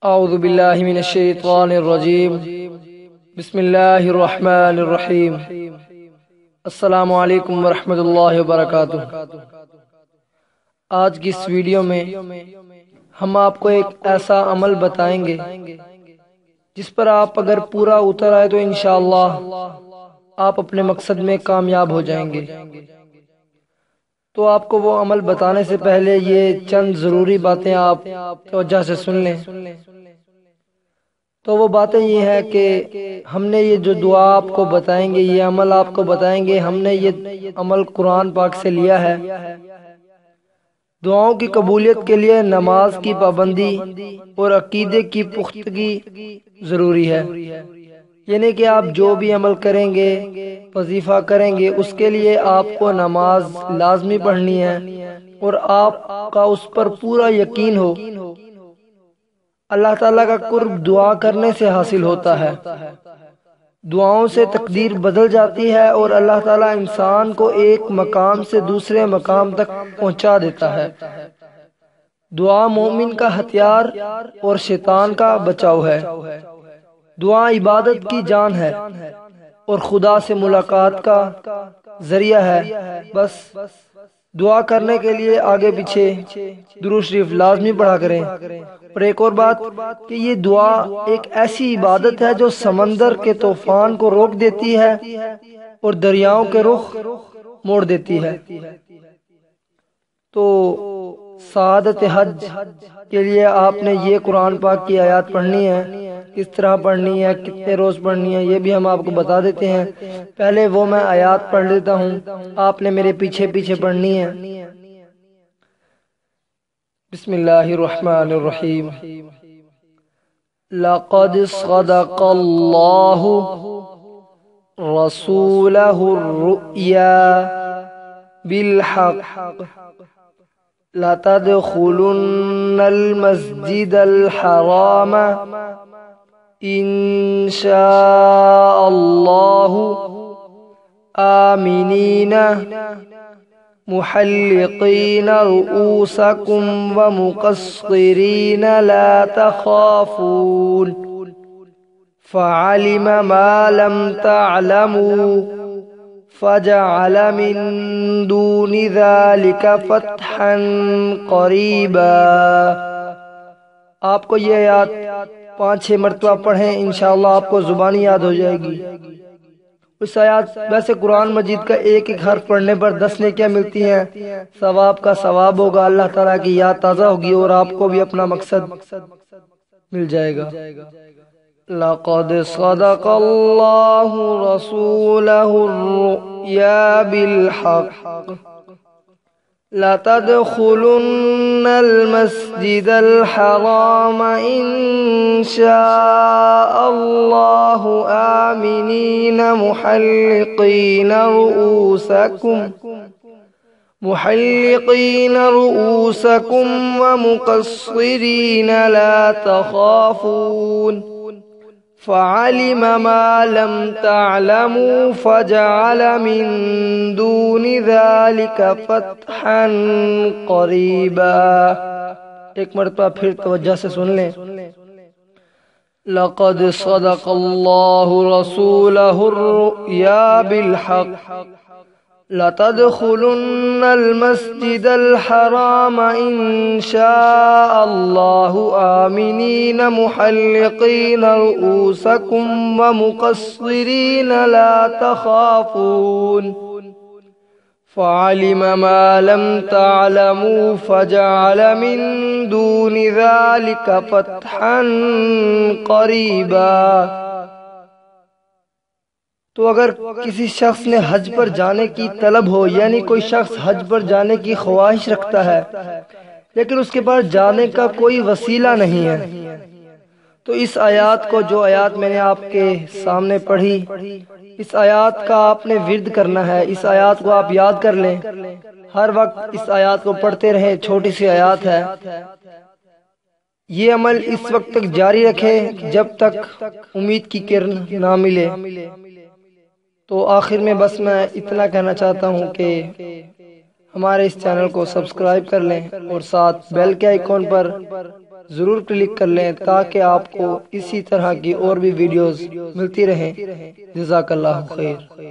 اعوذ باللہ من الشیطان الرجیم بسم اللہ الرحمن الرحیم السلام علیکم ورحمۃ اللہ وبرکاتہ۔ آج کی اس ویڈیو میں ہم آپ کو ایک ایسا عمل بتائیں گے جس پر آپ اگر پورا اتر آئے تو انشاءاللہ آپ اپنے مقصد میں کامیاب ہو جائیں گے۔ تو آپ کو وہ عمل بتانے سے پہلے یہ چند ضروری باتیں آپ توجہ سے سن لیں۔ تو وہ باتیں یہ ہے کہ ہم نے یہ جو دعا آپ کو بتائیں گے، یہ عمل آپ کو بتائیں گے، ہم نے یہ عمل قرآن پاک سے لیا ہے۔ دعاؤں کی قبولیت کے لیے نماز کی پابندی اور عقیدے کی پختگی ضروری ہے، یعنی کہ آپ جو بھی عمل کریں گے، وظیفہ کریں گے، اس کے لیے آپ کو نماز لازمی پڑھنی ہے اور آپ کا اس پر پورا یقین ہو۔ اللہ تعالیٰ کا قرب دعا کرنے سے حاصل ہوتا ہے۔ دعاؤں سے تقدیر بدل جاتی ہے اور اللہ تعالیٰ انسان کو ایک مقام سے دوسرے مقام تک پہنچا دیتا ہے۔ دعا مومن کا ہتھیار اور شیطان کا بچاؤ ہے۔ دعا عبادت کی جان ہے اور خدا سے ملاقات کا ذریعہ ہے۔ بس دعا کرنے کے لیے آگے پیچھے درود شریف لازمی پڑھا کریں۔ اور ایک اور بات کہ یہ دعا ایک ایسی عبادت ہے جو سمندر کے طوفان کو روک دیتی ہے اور دریاؤں کے رخ موڑ دیتی ہے۔ تو سعادت حج کے لیے آپ نے یہ قرآن پاک کی آیات پڑھنی ہے، کس طرح پڑھنی ہے، کتنے روز پڑھنی ہے، یہ بھی ہم آپ کو بتا دیتے ہیں۔ پہلے وہ میں آیات پڑھ لیتا ہوں، آپ نے میرے پیچھے پیچھے پڑھنی ہے۔ بسم اللہ الرحمن الرحیم۔ لقد صدق اللہ رسولہ الرؤیا بالحق لتدخلن المسجد الحرام ان شاء اللہ آمنین محلقین رؤوسکم ومقصرین لا تخافون فعلم ما لم تعلموا فجعل من دون ذلك فتحا قریبا۔ آپ کو یہ آیات 5-6 مرتبہ پڑھیں، انشاءاللہ آپ کو زبانی یاد ہو جائے گی۔ اس آیات ویسے قرآن مجید کا ایک ایک حرف پڑھنے پر 10 نیکیاں ملتی ہیں، ثواب کا ثواب ہوگا، اللہ تعالیٰ کی یاد تازہ ہوگی اور آپ کو بھی اپنا مقصد مل جائے گا۔ لقد صدق اللہ رسولہ الرؤیا بالحق لتدخلن المسجد الحرام ان شاء اللہ آمنین محلقین رؤوسکم ومقصرین لا تخافون فعلم ما لم تعلموا فجعل من دون ذلك فتحا قریبا۔ ایک مرتبہ پھر توجہ سے سن لیں۔ لقد صدق اللہ رسولہ الرؤیا بالحق لتدخلن المسجد الحرام ان شاء اللہ آمنین محلقین رؤوسکم ومقصرین لا تخافون فعلم ما لم تعلموا فجعل من دون ذلك فتحا قریبا۔ تو اگر کسی شخص نے حج پر جانے کی طلب ہو، یعنی کوئی شخص حج پر جانے کی خواہش رکھتا ہے لیکن اس کے پاس جانے کا کوئی وسیلہ نہیں ہے، تو اس آیات کو، جو آیات میں نے آپ کے سامنے پڑھی، اس آیات کا آپ نے ورد کرنا ہے۔ اس آیات کو آپ یاد کر لیں، ہر وقت اس آیات کو پڑھتے رہیں، چھوٹی سی آیات ہے۔ یہ عمل اس وقت تک جاری رکھیں جب تک امید کی کرن نہ ملے۔ تو آخر میں بس میں اتنا کہنا چاہتا ہوں کہ ہمارے اس چینل کو سبسکرائب کر لیں اور ساتھ بیل کے آئیکن پر ضرور کلک کر لیں تاکہ آپ کو اسی طرح کی اور بھی ویڈیوز ملتی رہیں۔ جزاک اللہ خیر۔